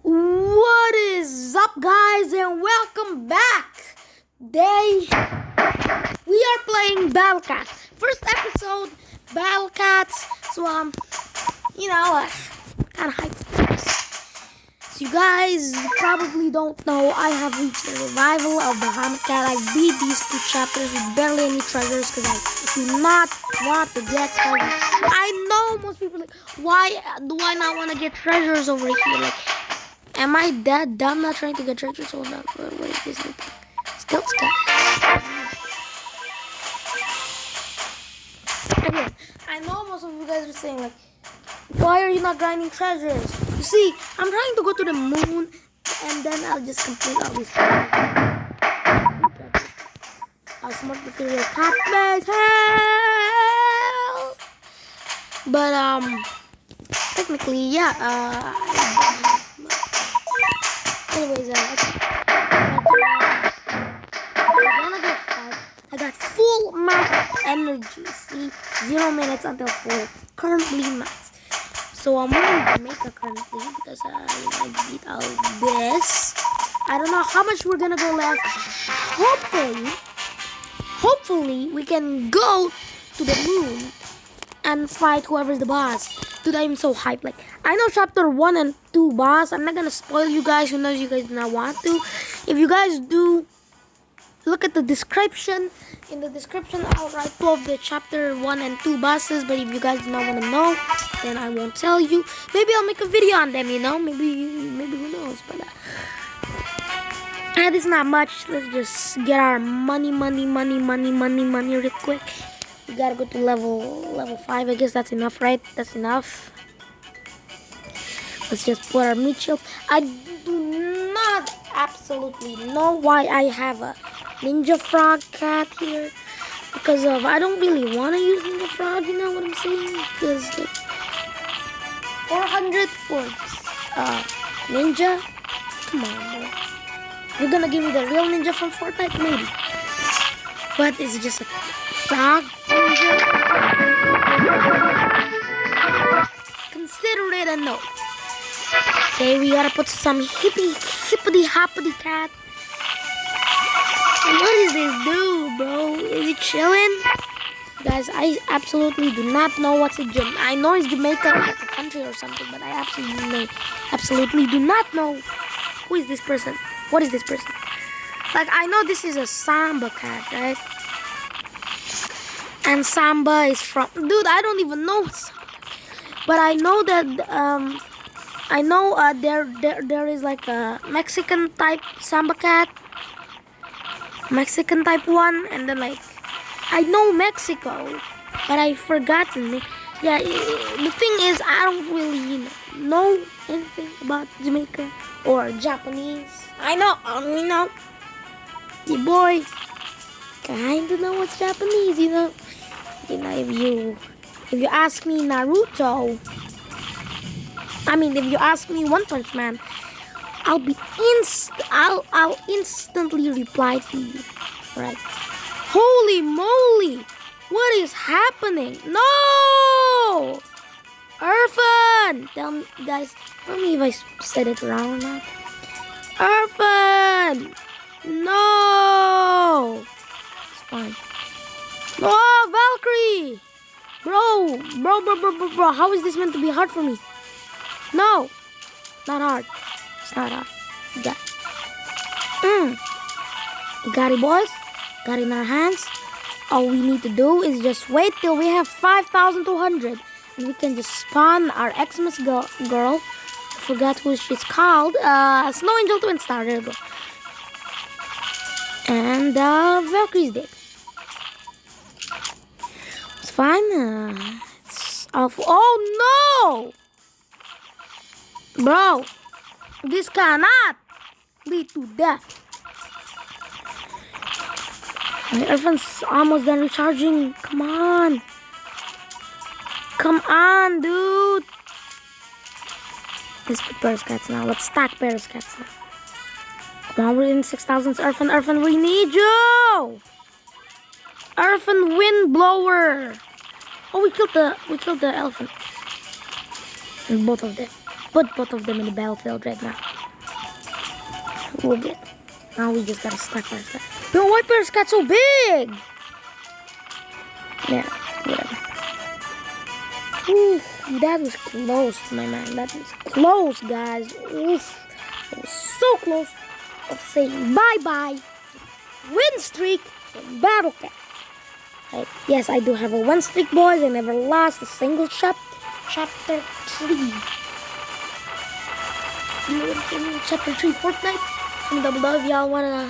What is up, guys, and welcome back. Today we are playing Battle Cats. First episode, Battle Cats. So kind of hyped. So you guys probably don't know, I have reached the revival of the Hermit Cat. I beat these 2 chapters with barely any treasures because I do not want to get treasures. I know most people are like, why do I not want to get treasures over here? Like, am I that dumb not trying to get treasures? Hold on, what is this new thing? Still scared. Again, I know most of you guys are saying like, why are you not grinding treasures? You see, I'm trying to go to the moon and then I'll just complete all these treasures. Smart material cat base, help! But technically, yeah, anyways, I got full max energy. See, 0 minutes until 4. Currently max. So I'm going to make a currently because I beat all this. I don't know how much we're gonna go left. Hopefully we can go to the moon and fight whoever's the boss. Dude, I'm so hyped. Like, I know chapter 1 and 2 boss. I'm not gonna spoil you guys. Who knows, you guys do not want to. If you guys do, look at the description. In the description, I'll write 2 of the chapter 1 and 2 bosses. But if you guys do not want to know, then I won't tell you. Maybe I'll make a video on them, you know. Maybe who knows. But it's not much. Let's just get our money real quick. We gotta go to level 5. I guess that's enough, right? That's enough. Let's just put our meat shield. I do not absolutely know why I have a ninja frog cat here. Because I don't really want to use ninja frog, you know what I'm saying? Because 400 for ninja? Come on, bro. You're gonna give me the real ninja from Fortnite? Maybe. But it's just a frog ninja. Consider it a no. Okay, we gotta put some hippity hoppity cat. What does this do, bro? Is it chilling? Guys, I absolutely do not know what's in Jamaica. I know it's Jamaica, like a country or something, but I absolutely do not know who is this person. What is this person? Like, I know this is a Samba cat, right? And Samba is from... Dude, I don't even know Samba. But I know that... there is like a Mexican type Samba cat. Mexican type 1. And then like... I know Mexico. But I forgot the name. Yeah, the thing is, I don't really know anything about Jamaica or Japanese. I know, the boy kinda know what's Japanese, you know. If you ask me Naruto, if you ask me One Punch Man, I'll instantly reply to you, right? Holy moly, what is happening? No, Irfan, tell me, guys, tell me if I said it wrong or not. Irfan! No! It's fine. No, Valkyrie! Bro, how is this meant to be hard for me? No! Not hard. It's not hard. We got it. We got it, boys. Got it in our hands. All we need to do is just wait till we have 5,200. And we can just spawn our Xmas girl. Forgot who she's called. Snow Angel Twin Star. There you go. And Valkyrie's dead. It's fine. It's awful. Oh no, bro! This cannot lead to death. Everyone's almost done recharging. Come on, dude. Let's put Paris Cats now. Let's stack Paris Cats now. Come on, we're in 6,000. Irfan, we need you! Irfan, wind blower! Oh, we killed the elephant. And both of them. Put both of them in the battlefield right now. We're good. Now we just gotta stack our stuff. Yo, why Paris got so big? Yeah, whatever. Oof, that was close, my man. That was close, guys. Oof, it was so close of saying bye-bye, win streak, and battle cat. Right. Yes, I do have a win streak, boys. I never lost a single chapter 3. Chapter 3 Fortnite. Comment down below if y'all wanna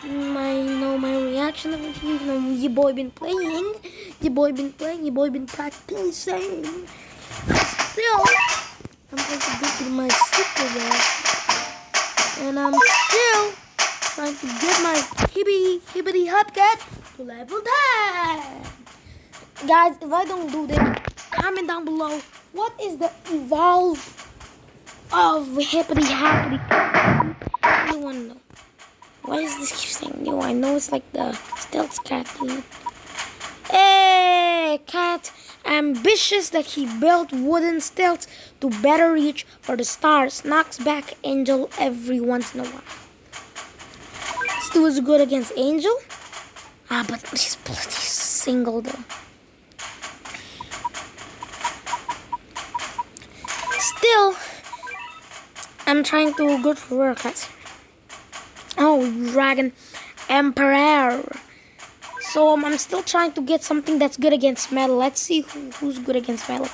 know my reaction of it. You know, your boy been playing. Your boy been practicing. Still, I'm going to get to my super ball. And I'm still trying to get my hibbity hubcat to level 10. Guys, if I don't do this, comment down below what is the evolve of hippity happity. I want to know. Why is this keep saying new? I know it's like the stealth cat, dude. Hey, cat. Ambitious that he built wooden stilts to better reach for the stars. Knocks back Angel every once in a while. Still is good against Angel. But he's bloody single though. Still, I'm trying to go for rare cats. Oh, Dragon Emperor. So I'm still trying to get something that's good against metal. Let's see who's good against metal.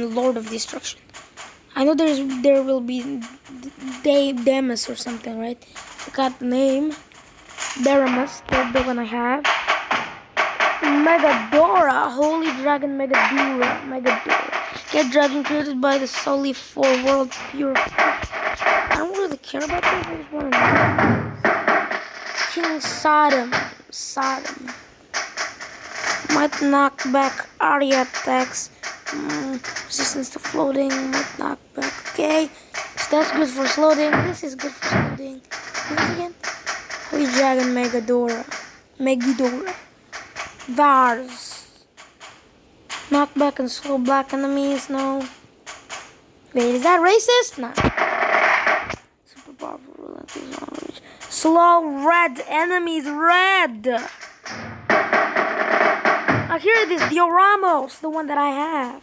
Lord of Destruction. I know there will be Demus or something, right? Forgot the name. Deramus, that's the one I have. Megadora, Holy Dragon Megadora. Get dragon created by the solely for world pure. I don't really care about that. I just want to know. King Sodom. Might knock back area attacks. Resistance to floating. Might knock back. Okay. So that's good for floating. This is good for floating. What again? Holy Dragon Megadora. Vars. Knock back and slow black enemies. No. Wait, is that racist? Nah. Super powerful relentless knowledge. Slow red enemies. Red. Here it is, Dioramos, the one that I have.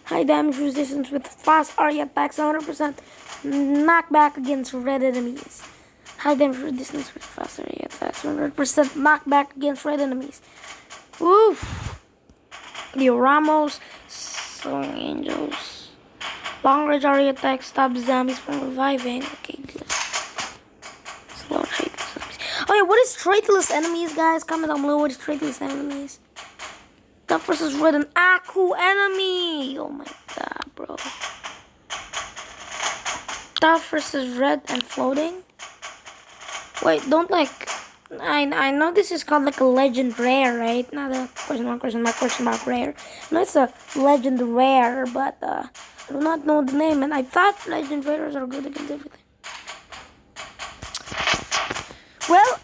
High damage resistance with fast area attacks, 100% knockback against red enemies. High damage resistance with fast area attacks, 100% knockback against red enemies. Oof. Dioramos, Song Angels. Long range area attacks, stop zombies from reviving. Okay, good. Slow traitless enemies. Oh yeah, what is traitless enemies, guys? Comment down below what is traitless enemies. Tough versus red and Aku enemy. Oh my god, bro. Tough versus red and floating. Wait, don't like. I know this is called like a legend rare, right? Not a question mark rare. No, it's a legend rare, but I do not know the name, and I thought legend rares are good against everything. Well.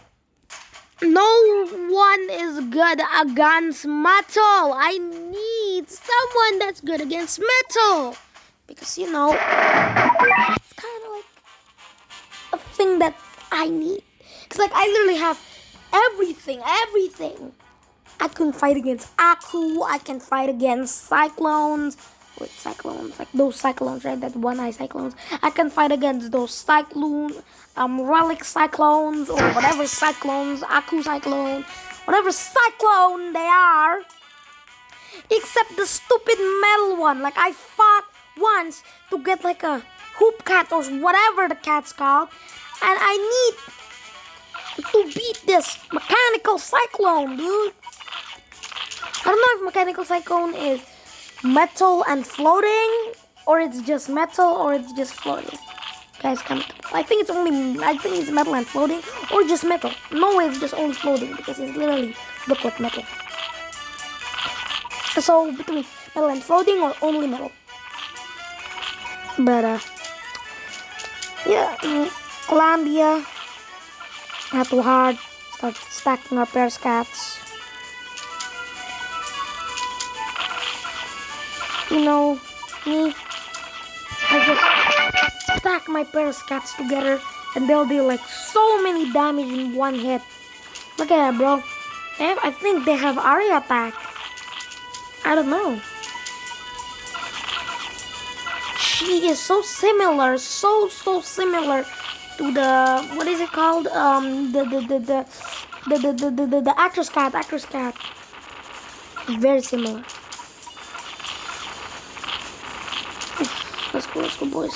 No one is good against metal. I need someone that's good against metal. Because, you know, it's kind of like a thing that I need. It's like I literally have everything. I can fight against Aku. I can fight against cyclones. Wait, cyclones, like those cyclones, right? That one-eye cyclones. I can fight against those relic cyclones or whatever cyclones, Aku cyclone, whatever cyclone they are. Except the stupid metal one. Like I fought once to get like a hoop cat or whatever the cat's called, and I need to beat this mechanical cyclone, dude. I don't know if mechanical cyclone is metal and floating, or it's just metal, or it's just floating. Guys, comment. I think it's metal and floating, or just metal. No way, it's just only floating because it's literally look like metal. So between metal and floating, or only metal. But yeah, Columbia. Not too hard. Start stacking our Paris cats. You know, me, I stack my Paris cats together and they'll deal like so many damage in one hit. Look at that, bro. I think they have area attack. I don't know. She is so similar, so similar to the, what is it called? The actress cat. Very similar. Let's go, boys.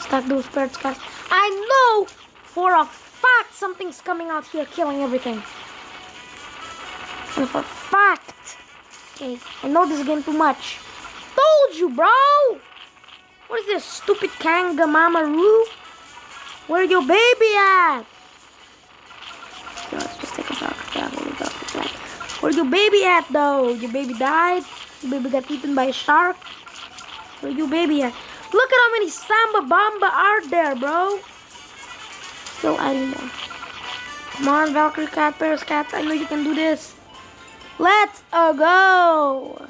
Stack those birds, guys. I know for a fact something's coming out here killing everything. And for a fact. Okay, I know this is getting too much. Told you, bro! What is this stupid kangaroo? Where your baby at? Okay, let's just take a back. Where your baby at, though? Your baby died? Your baby got eaten by a shark? Where your baby at? Look at how many Samba Bamba are there, bro. Still adding more. Come on, Valkyrie cat, Paris cats. I know you can do this. Let's go.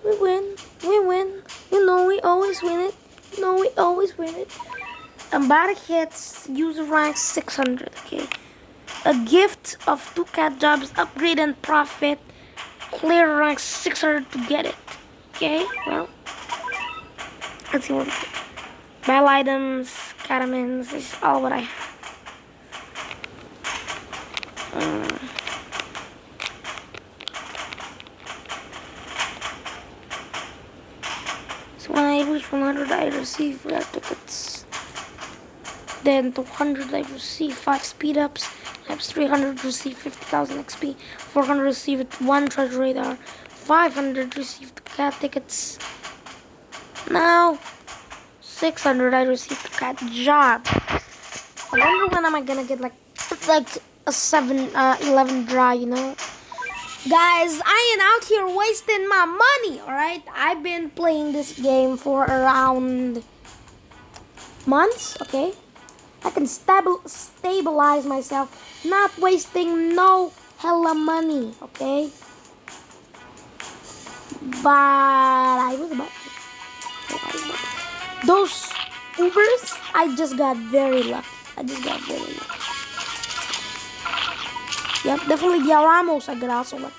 We win. You know we always win it. Body hits, user rank 600, okay. A gift of 2 cat jobs, upgrade and profit. Clear rank 600 to get it. Okay, well. Let's see what we get. Battle items, catamins, this is all what I have. So when I reach 100, I receive rare tickets. Then 200, I receive 5 speed ups. Times 300, receive 50,000 XP. 400, receive 1 treasure radar. 500, receive 2 cat tickets. Now 600, I received a cat job. I wonder when am I gonna get like a 11 dry, you know? Guys, I ain't out here wasting my money, alright? I've been playing this game for around months, okay? I can stabilize myself, not wasting no hella money, okay? But I was about to. Those Ubers, I just got very lucky. Yep, definitely the Ramos I got also lucky.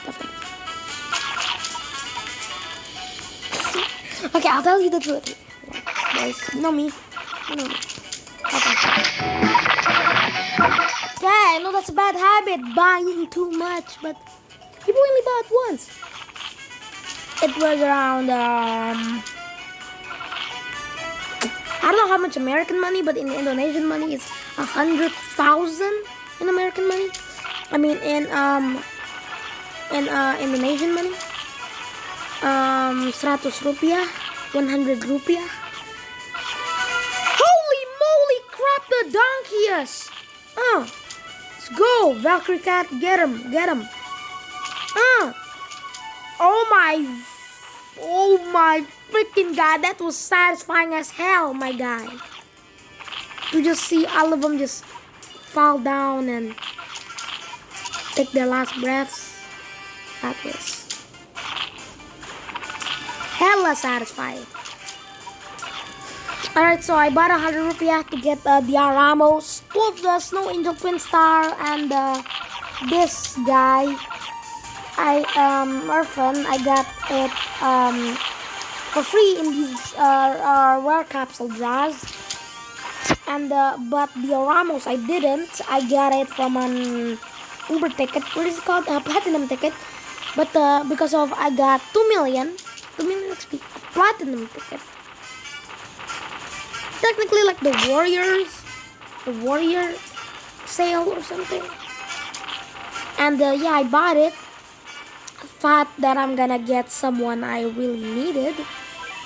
Definitely. Okay, I'll tell you the truth. Guys, you know me. Okay, I know that's a bad habit, buying too much, but people only bought once. It was around, I don't know how much American money, but in Indonesian money, it's 100,000 in American money. I mean, in Indonesian money, 100 rupiah, 100 rupiah. Holy moly, crap the donkeys! Let's go, Valkyrie cat, get him. Oh my freaking god, that was satisfying as hell, my guy. To just see all of them just fall down and take their last breaths. That was hella satisfying. Alright, so I bought 100 rupiah to get the Ramos, 2 of the Snow Angel Twin Star, and this guy. Orphan, I got it for free in these rare capsule draws. And but the Ramos I didn't. I got it from an Uber ticket. What is it called? A platinum ticket. But because of I got 2 million XP, platinum ticket. Technically like the warrior sale or something. And yeah, I bought it. Thought that I'm gonna get someone I really needed.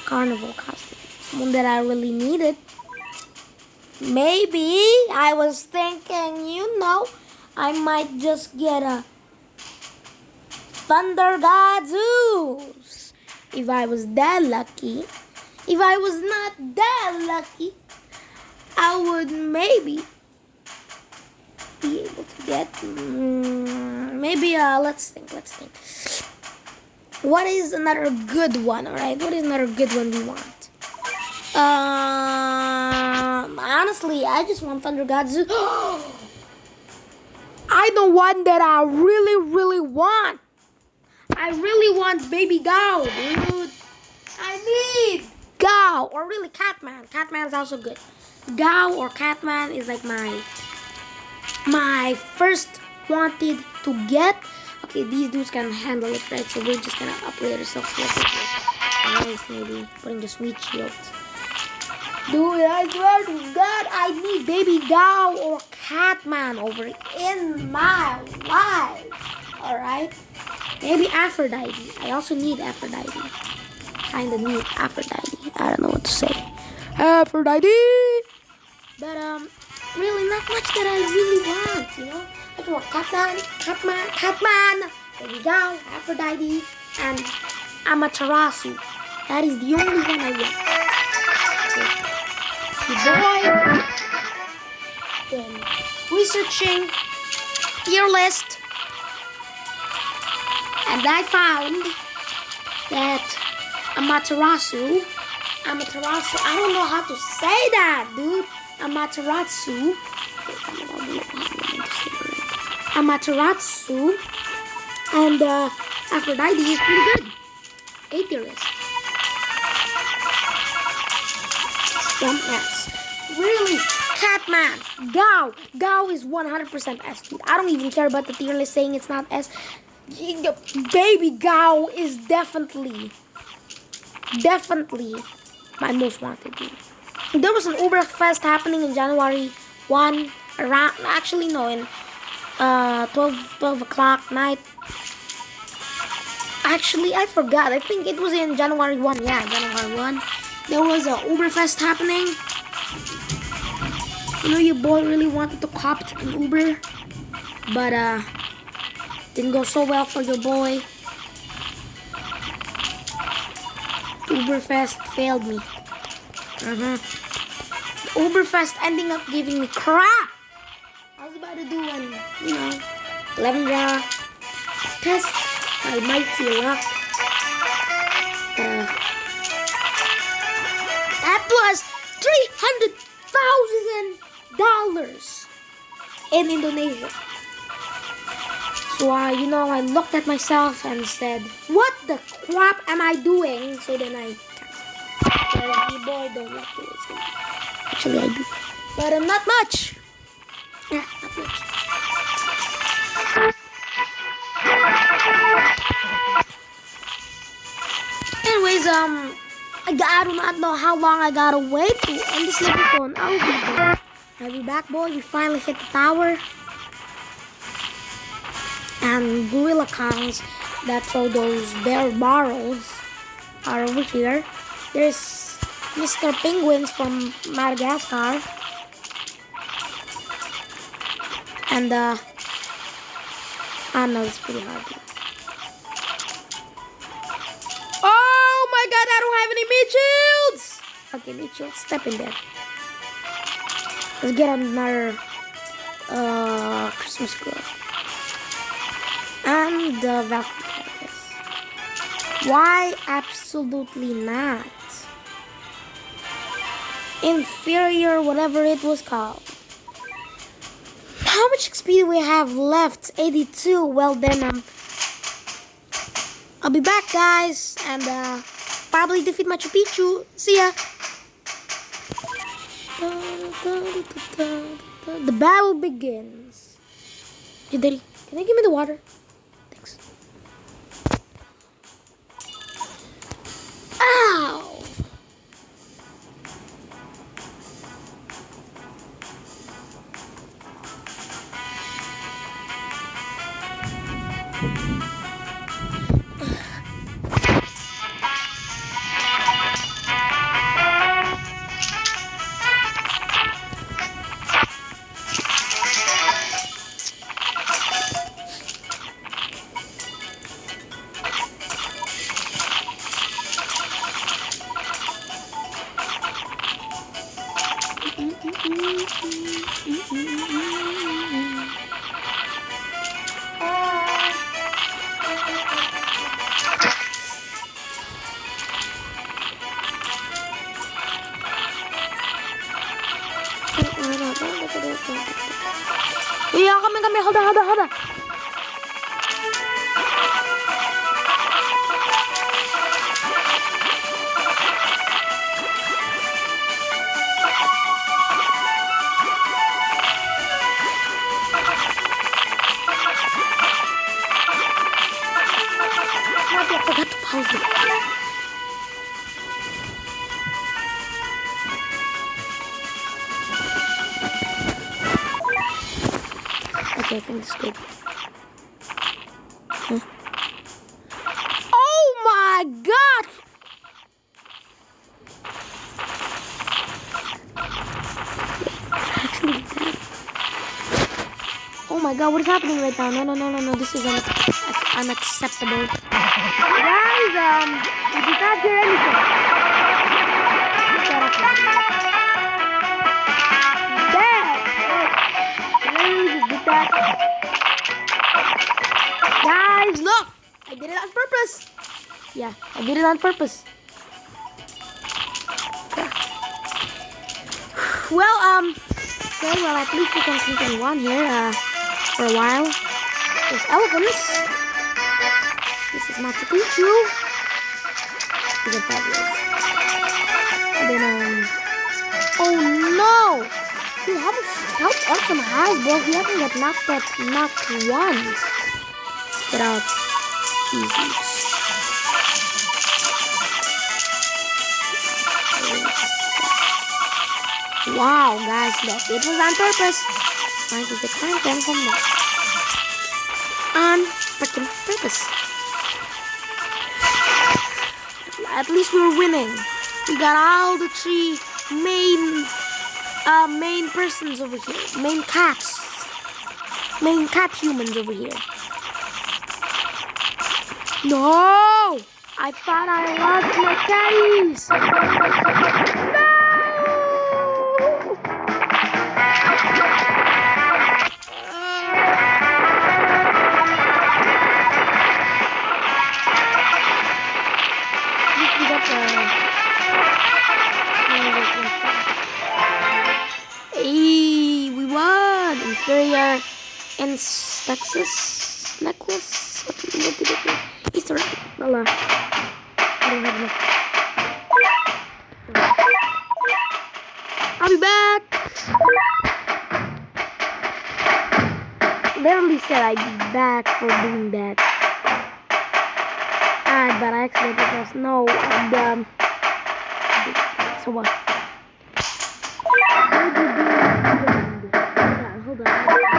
Carnival costume. Someone that I really needed. Maybe I was thinking, you know, I might just get a Thunder God Zeus. If I was that lucky. If I was not that lucky, I would maybe be able to get maybe let's think. What is another good one? All right, what is another good one we want? Honestly, I just want Thunder Gods. I know one that I really, really want. I really want Baby Gao, dude. I need Gao, or really Catman. Catman is also good. Gao or Catman is like my first wanted to get. Okay, these dudes can handle it, right? So we're just gonna upgrade ourselves. Nice, maybe putting the sweet shields. Dude, I swear to God, I need Baby Gao or Catman over in my life. Alright? Maybe Aphrodite. I also need Aphrodite. Kinda need Aphrodite. I don't know what to say. Aphrodite! But, really not much that I really want, you know? I just want Catman, Baby Gao, Aphrodite, and Amaterasu. That is the only one I want. Okay. Then researching tier list, and I found that Amaterasu, I don't know how to say that, dude. Amaterasu, Amaterasu, and Aphrodite is pretty good. 8 tier list. Some S. Really? Catman. Gao is 100% S, dude. I don't even care about the tier list saying it's not S. Baby Gao is definitely my most wanted, dude. There was an Uber Fest happening in January 1, around, actually no, in 12 o'clock night. Actually, I forgot. I think it was in January 1. Yeah, January 1. There was a Uber Fest happening. You know, your boy really wanted to cop an Uber, but didn't go so well for your boy. Uber Fest failed me. Uber Fest ending up giving me crap. I was about to do an, 11 draw test my mighty luck. That was $300,000 in Indonesia. So I looked at myself and said, "What the crap am I doing?" So then I canceled. The boy don't like to listen. Actually, I do, but not much. Yeah, not much. Anyways, I do not know how long I gotta wait to end this episode. I'll be back, boy. We finally hit the tower. And gorilla cows that throw those bear barrels are over here. There's Mr. Penguins from Madagascar. And I know it's pretty hard. Oh my god, I don't have any meat shields! Okay, meat shields, step in there. Let's get another Christmas girl. And the Valkyrie, I guess. Why absolutely not? Inferior, whatever it was called. How much XP do we have left? 82. Well then, I'll be back, guys, and probably defeat Machu Picchu. See ya. The battle begins. Hey, Daddy, can you give me the water? Thanks. Ow! Yeah, come here. Hold on. I forgot to pause it. Okay, I think it's good. Huh? Oh my god! Actually, that. Oh my god, what is happening right now? No. This is unacceptable. Guys, we did not hear anything. That. Literally just did that. Guys, look! I did it on purpose. Yeah, I did it on purpose. Well, okay, well, at least we can click on one here, for a while. There's elephants. This is magically true. And then, oh no! Dude, how much health elephant has, bro? He hasn't got knocked once. Let's get out these dudes. Wow, guys, look, it was on purpose. Trying to get content from that. On freaking purpose. At least we were winning. We got all the three main persons over here. Main cat humans over here. No! I thought I lost my catties. No! Hey, we won! Inferior and Texas necklace. What did it do? Easter egg. Voila. I don't have enough. I'll be back. Literally said I'd be back for doing that. But I accidentally pressed no, and so what? Hold on.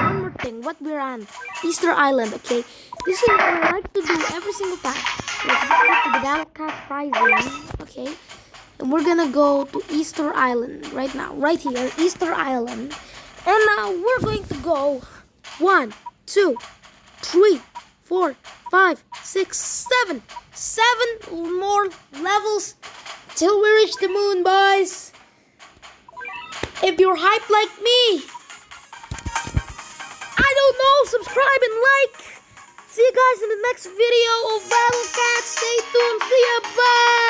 One more thing. What we're on? Easter Island, okay? This is what I like to do every single time. Let's go to the Battle Cat Rising, okay? And we're gonna go to Easter Island right now, right here, Easter Island. And now we're going to go 1, 2, 3, 4, 5, 6, 7. 7 more levels till we reach the moon, boys. If you're hyped like me, I don't know, subscribe and like. See you guys in the next video of Battle Cat. Stay tuned. See ya. Bye.